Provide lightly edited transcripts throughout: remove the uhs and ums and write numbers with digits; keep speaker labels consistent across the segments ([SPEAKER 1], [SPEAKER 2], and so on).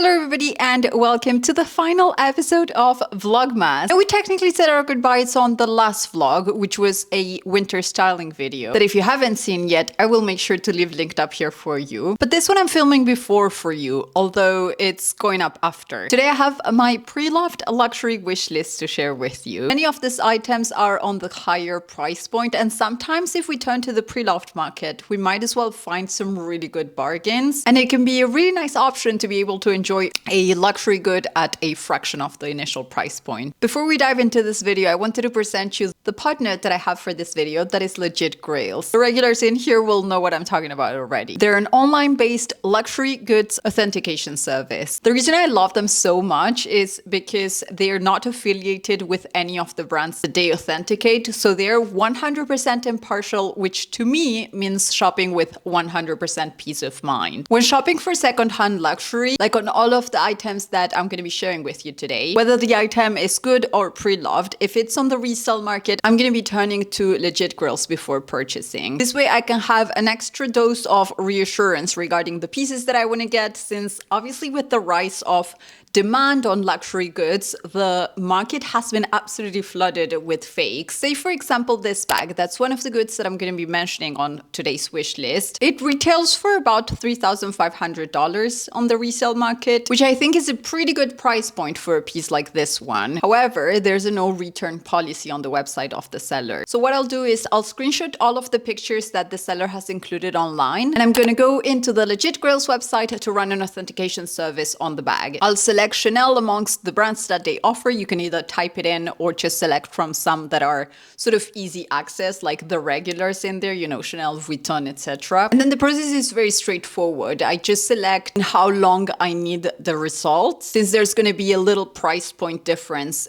[SPEAKER 1] Hello everybody and welcome to the final episode of Vlogmas. Now, we technically said our goodbyes on the last vlog, which was a winter styling video that if you haven't seen yet, I will make sure to leave linked up here for you. But this one I'm filming before for you, although it's going up after. Today I have my Preloved luxury wish list to share with you. Many of these items are on the higher price point, and sometimes if we turn to the Preloved market, we might as well find some really good bargains, and it can be a really nice option to be able to enjoy a luxury good at a fraction of the initial price point. Before we dive into this video, I wanted to present you the partner that I have for this video that is legit Grails. The regulars in here will know what I'm talking about already. They're an online-based luxury goods authentication service. The reason I love them so much is because they are not affiliated with any of the brands that they authenticate, so they're 100% impartial, which to me means shopping with 100% peace of mind. When shopping for second-hand luxury, like on all of the items that I'm going to be sharing with you today, whether the item is good or pre-loved, if it's on the resale market, I'm going to be turning to legit Grails before purchasing. This way I can have an extra dose of reassurance regarding the pieces that I want to get, since obviously with the rise of demand on luxury goods, the market has been absolutely flooded with fakes. Say for example this bag, that's one of the goods that I'm going to be mentioning on today's wish list. It retails for about $3,500 on the resale market, which I think is a pretty good price point for a piece like this one. However, there's a no return policy on the website of the seller. So what I'll do is I'll screenshot all of the pictures that the seller has included online, and I'm going to go into the legit Grails website to run an authentication service on the bag. I'll select Chanel amongst the brands that they offer. You can either type it in or just select from some that are sort of easy access, like the regulars in there, you know, Chanel, Vuitton, etc. And then the process is very straightforward. I just select how long I need the results, since there's going to be a little price point difference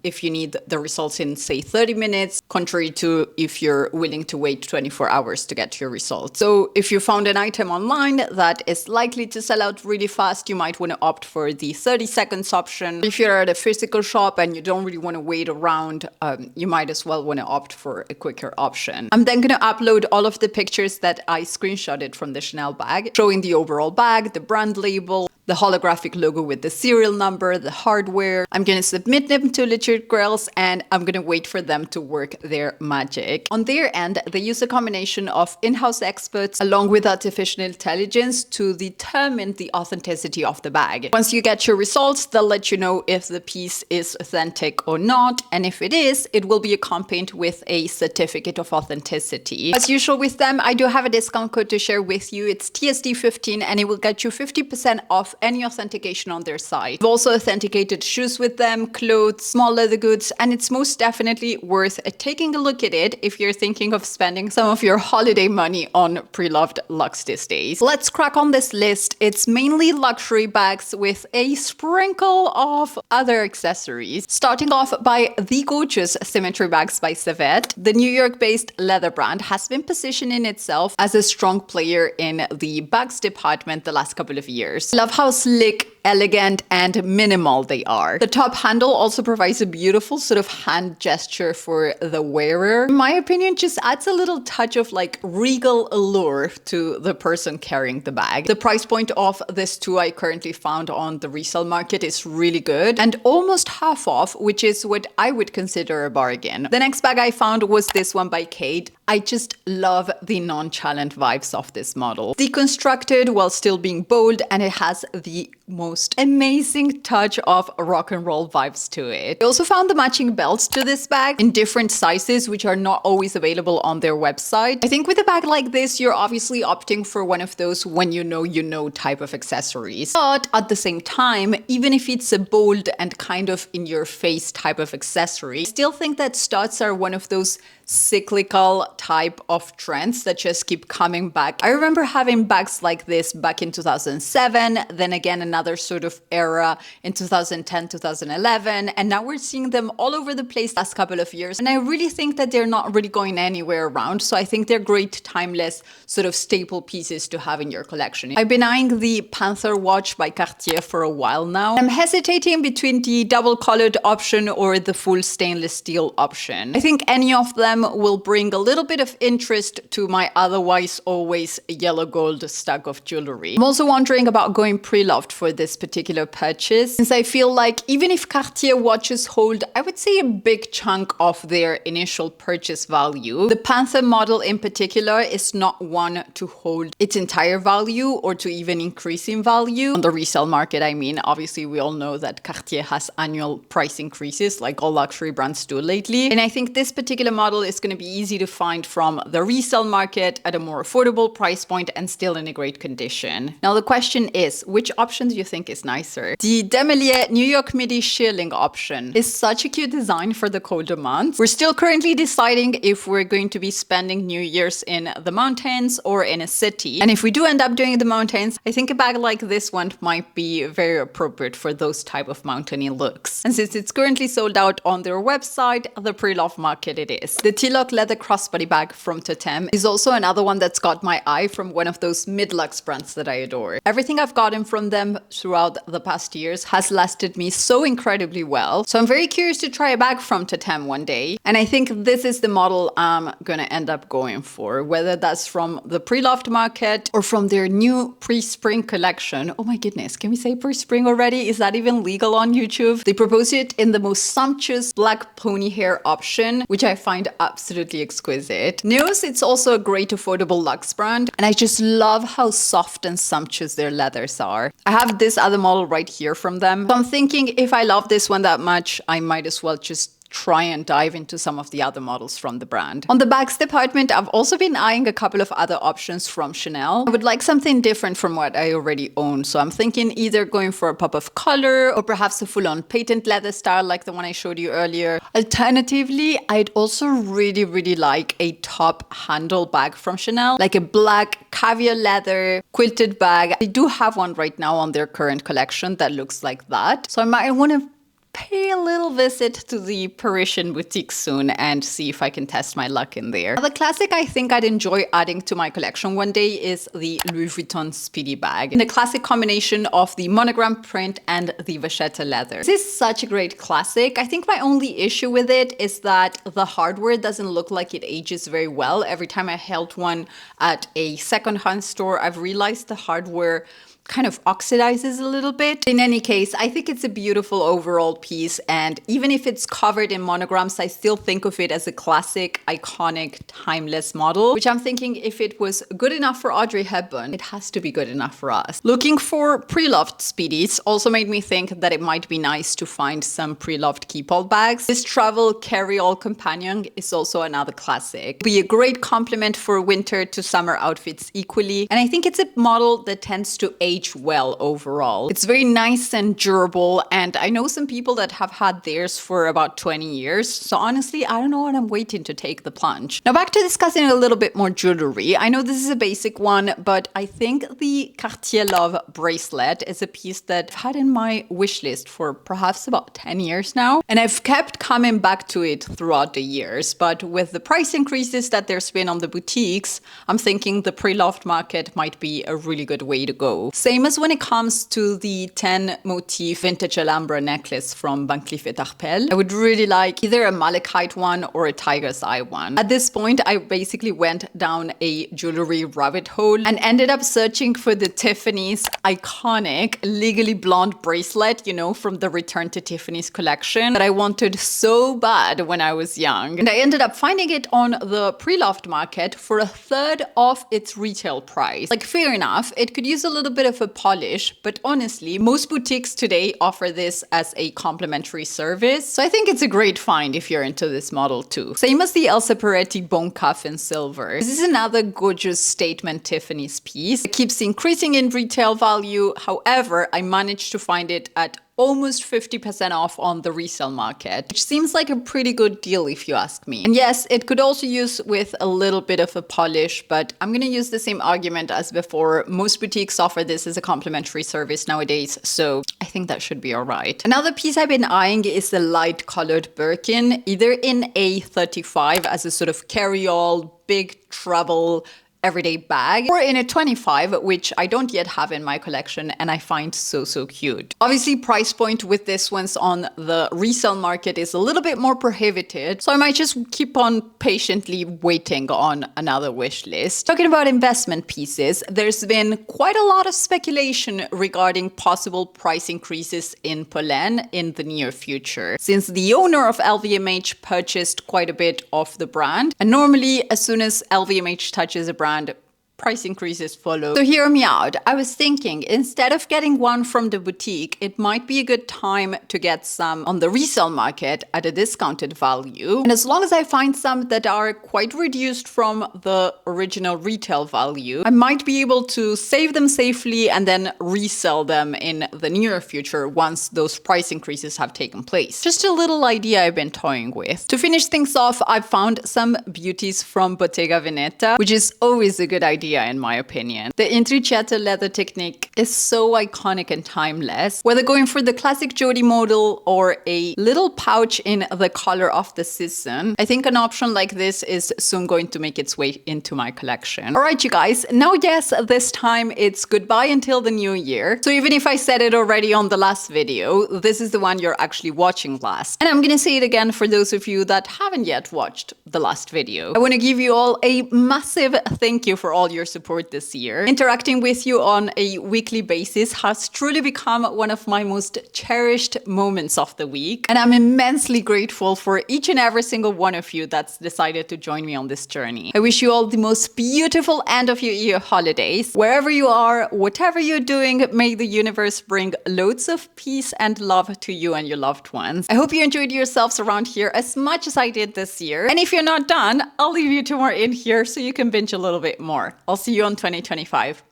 [SPEAKER 1] if you need the results in, say, 30 minutes, contrary to if you're willing to wait 24 hours to get your results. So if you found an item online that is likely to sell out really fast, you might want to opt for the 30 seconds option. If you're at a physical shop and you don't really want to wait around, you might as well want to opt for a quicker option. I'm then going to upload all of the pictures that I screenshotted from the Chanel bag, showing the overall bag, the brand label, the holographic logo with the serial number, the hardware. I'm going to submit them to legit Grails, and I'm going to wait for them to work their magic. On their end, they use a combination of in-house experts along with artificial intelligence to determine the authenticity of the bag. Once you get your results, they'll let you know if the piece is authentic or not, and if it is, it will be accompanied with a certificate of authenticity. As usual with them, I do have a discount code to share with you. It's TSD15, and it will get you 50% off any authentication on their site. I've also authenticated shoes with them, clothes, small leather goods, and it's most definitely worth taking a look at it if you're thinking of spending some of your holiday money on Preloved luxe these days. Let's crack on this list. It's mainly luxury bags with a sprinkle of other accessories. Starting off by the gorgeous Symmetry bags by Savette. The New York-based leather brand has been positioning itself as a strong player in the bags department the last couple of years. I love how slick, elegant, and minimal they are. The top handle also provides a beautiful sort of hand gesture for the wearer. In my opinion, just adds a little touch of like regal allure to the person carrying the bag. The price point of this two I currently found on the resale market is really good and almost half off, which is what I would consider a bargain. The next bag I found was this one by Khaite. I just love the nonchalant vibes of this model. Deconstructed while still being bold, and it has the most amazing touch of rock and roll vibes to it. I also found the matching belts to this bag in different sizes, which are not always available on their website. I think with a bag like this, you're obviously opting for one of those when you know type of accessories. But at the same time, even if it's a bold and kind of in your face type of accessory, I still think that studs are one of those cyclical type of trends that just keep coming back. I remember having bags like this back in 2007, then again another sort of era in 2010, 2011, and now we're seeing them all over the place last couple of years, and I really think that they're not really going anywhere around, so I think they're great timeless sort of staple pieces to have in your collection. I've been eyeing the Panthère watch by Cartier for a while now. I'm hesitating between the double-colored option or the full stainless steel option. I think any of them Totem will bring a little bit of interest to my otherwise always yellow gold stack of jewelry. I'm also wondering about going pre-loved for this particular purchase, since I feel like even if Cartier watches hold, I would say, a big chunk of their initial purchase value, the panthère model in particular is not one to hold its entire value or to even increase in value. On the resale market, I mean, obviously we all know that Cartier has annual price increases like all luxury brands do lately. And I think this particular model is going to be easy to find from the resale market at a more affordable price point and still in a great condition. Now the question is, which option do you think is nicer? The Demelier New York Midi shearling option is such a cute design for the colder months. We're still currently deciding if we're going to be spending New Year's in the mountains or in a city. And if we do end up doing the mountains, I think a bag like this one might be very appropriate for those type of mountainy looks. And since it's currently sold out on their website, the pre-loved market it is. The Tilok leather crossbody bag from Totem is also another one that's got my eye from one of those mid-lux brands that I adore. Everything I've gotten from them throughout the past years has lasted me so incredibly well. So I'm very curious to try a bag from Totem one day. And I think this is the model I'm gonna end up going for, whether that's from the pre-loved market or from their new pre-spring collection. Oh my goodness, can we say pre-spring already? Is that even legal on YouTube? They propose it in the most sumptuous black pony hair option, which I find absolutely exquisite. Neos, it's also a great affordable luxe brand, and I just love how soft and sumptuous their leathers are. I have this other model right here from them. So I'm thinking if I love this one that much, I might as well just try and dive into some of the other models from the brand. On the bags department, I've also been eyeing a couple of other options from Chanel. I would like something different from what I already own. So I'm thinking either going for a pop of color or perhaps a full-on patent leather style like the one I showed you earlier. Alternatively, I'd also really like a top handle bag from Chanel, like a black caviar leather quilted bag. They do have one right now on their current collection that looks like that. So I might want to pay a little visit to the Parisian boutique soon and see if I can test my luck in there. The classic I think I'd enjoy adding to my collection one day is the Louis Vuitton Speedy bag. In the classic combination of the monogram print and the vachetta leather. This is such a great classic. I think my only issue with it is that the hardware doesn't look like it ages very well. Every time I held one at a secondhand store, I've realized the hardware kind of oxidizes a little bit. In any case, I think it's a beautiful overall piece, and even if it's covered in monograms, I still think of it as a classic, iconic, timeless model, which I'm thinking if it was good enough for Audrey Hepburn, it has to be good enough for us. Looking for pre-loved Speedies also made me think that it might be nice to find some pre-loved keep-all bags. This travel carry-all companion is also another classic. It'll be a great complement for winter to summer outfits equally, and I think it's a model that tends to age well overall. It's very nice and durable, and I know some people that have had theirs for about 20 years. So honestly, I don't know what I'm waiting to take the plunge. Now back to discussing a little bit more jewelry. I know this is a basic one, but I think the Cartier Love bracelet is a piece that I've had in my wish list for perhaps about 10 years now. And I've kept coming back to it throughout the years. But with the price increases that there's been on the boutiques, I'm thinking the pre-loved market might be a really good way to go. Same as when it comes to the 10 motif vintage Alhambra necklace from Van Cleef & Arpels. I would really like either a malachite one or a tiger's eye one. At this point, I basically went down a jewelry rabbit hole and ended up searching for the Tiffany's iconic legally blonde bracelet, you know, from the Return to Tiffany's collection that I wanted so bad when I was young. And I ended up finding it on the pre-loved market for a third of its retail price. Like, fair enough, it could use a little bit of a polish, but honestly, most boutiques today offer this as a complimentary service. So I think it's a great find if you're into this model too. Same as the Elsa Peretti bone cuff in silver. This is another gorgeous statement Tiffany's piece. It keeps increasing in retail value. However, I managed to find it at almost 50% off on the resale market, which seems like a pretty good deal if you ask me. And yes, it could also use with a little bit of a polish, but I'm gonna use the same argument as before. Most boutiques offer this as a complimentary service nowadays, so I think that should be all right. Another piece I've been eyeing is the light colored Birkin, either in A35 as a sort of carry-all, big travel, everyday bag, or in a 25, which I don't yet have in my collection and I find so cute. Obviously, price point with this one's on the resale market is a little bit more prohibited, so I might just keep on patiently waiting on another wish list. Talking about investment pieces, there's been quite a lot of speculation regarding possible price increases in Polène in the near future, since the owner of LVMH purchased quite a bit of the brand, and normally as soon as LVMH touches a brand, price increases follow. So hear me out. I was thinking, instead of getting one from the boutique, it might be a good time to get some on the resale market at a discounted value. And as long as I find some that are quite reduced from the original retail value, I might be able to save them safely and then resell them in the near future once those price increases have taken place. Just a little idea I've been toying with. To finish things off, I've found some beauties from Bottega Veneta, which is always a good idea in my opinion. The intricciato leather technique is so iconic and timeless. Whether going for the classic Jodie model or a little pouch in the color of the season, I think an option like this is soon going to make its way into my collection. Alright you guys, now yes, this time it's goodbye until the new year. So even if I said it already on the last video, this is the one you're actually watching last. And I'm gonna say it again for those of you that haven't yet watched the last video. I want to give you all a massive thank you for all your support this year. Interacting with you on a weekly basis has truly become one of my most cherished moments of the week, and I'm immensely grateful for each and every single one of you that's decided to join me on this journey. I wish you all the most beautiful end of your year holidays. Wherever you are, whatever you're doing, may the universe bring loads of peace and love to you and your loved ones. I hope you enjoyed yourselves around here as much as I did this year. And if you're not done, I'll leave you 2 more in here so you can binge a little bit more. I'll see you on 2025.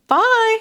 [SPEAKER 1] Bye!